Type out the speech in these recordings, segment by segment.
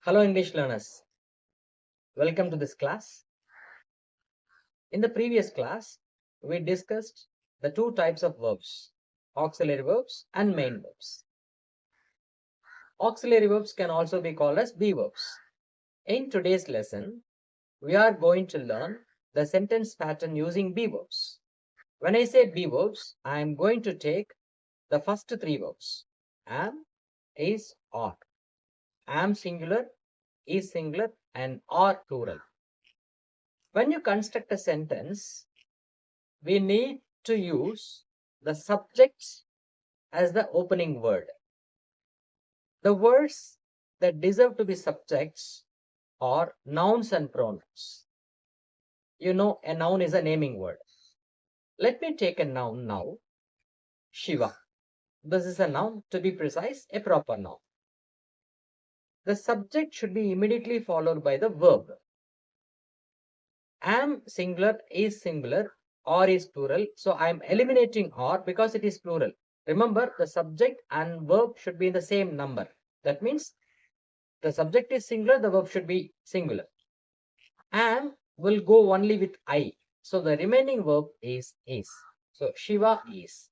Hello English learners, welcome to this class. In the previous class, we discussed the two types of verbs, auxiliary verbs and main verbs. Auxiliary verbs can also be called as be verbs. In today's lesson, we are going to learn the sentence pattern using be verbs. When I say be verbs, I am going to take the first three verbs, am, is, are. Am singular, is singular and are plural. When you construct a sentence, we need to use the subject as the opening word. The words that deserve to be subjects are nouns and pronouns. You know, a noun is a naming word. Let me take a noun now. Shiva. This is a noun, to be precise, a proper noun. The subject should be immediately followed by the verb. Am singular, is singular, or is plural. So I am eliminating or because it is plural. Remember, the subject and verb should be in the same number. That means the subject is singular, the verb should be singular. Am will go only with I. So the remaining verb is. So Shiva is.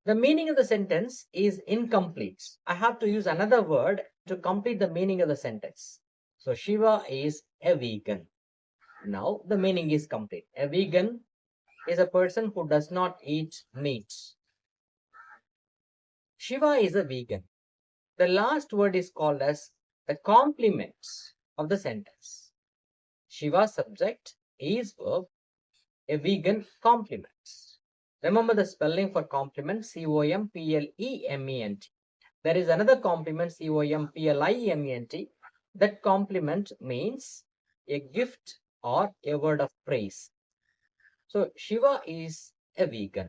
The meaning of the sentence is incomplete. I have to use another word to complete the meaning of the sentence. So Shiva is a vegan. Now the meaning is complete. A vegan is a person who does not eat meat. Shiva is a vegan. The last word is called as the complement of the sentence. Shiva subject, is verb, a vegan complement. Remember the spelling for complement, C-O-M-P-L-E-M-E-N-T. There is another complement, C-O-M-P-L-I-M-E-N-T. That complement means a gift or a word of praise. So Shiva is a vegan.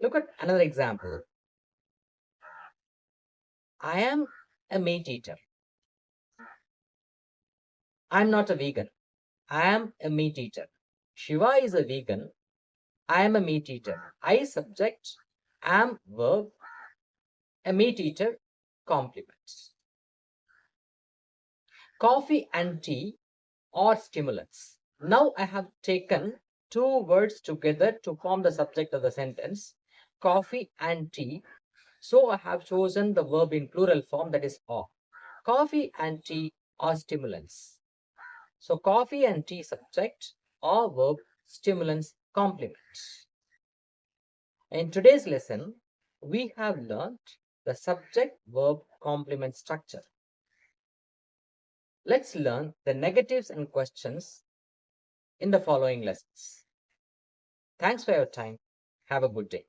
Look at another example. I am a meat eater. I am not a vegan. I am a meat eater. Shiva is a vegan. I am a meat eater. I subject, am verb, a meat eater complements. Coffee and tea are stimulants. Now I have taken two words together to form the subject of the sentence, coffee and tea. So I have chosen the verb in plural form, that is are. Coffee and tea are stimulants. So coffee and tea subject, are verb, stimulants complements. In today's lesson, we have learned the subject verb complement structure. Let's learn the negatives and questions in the following lessons. Thanks for your time. Have a good day.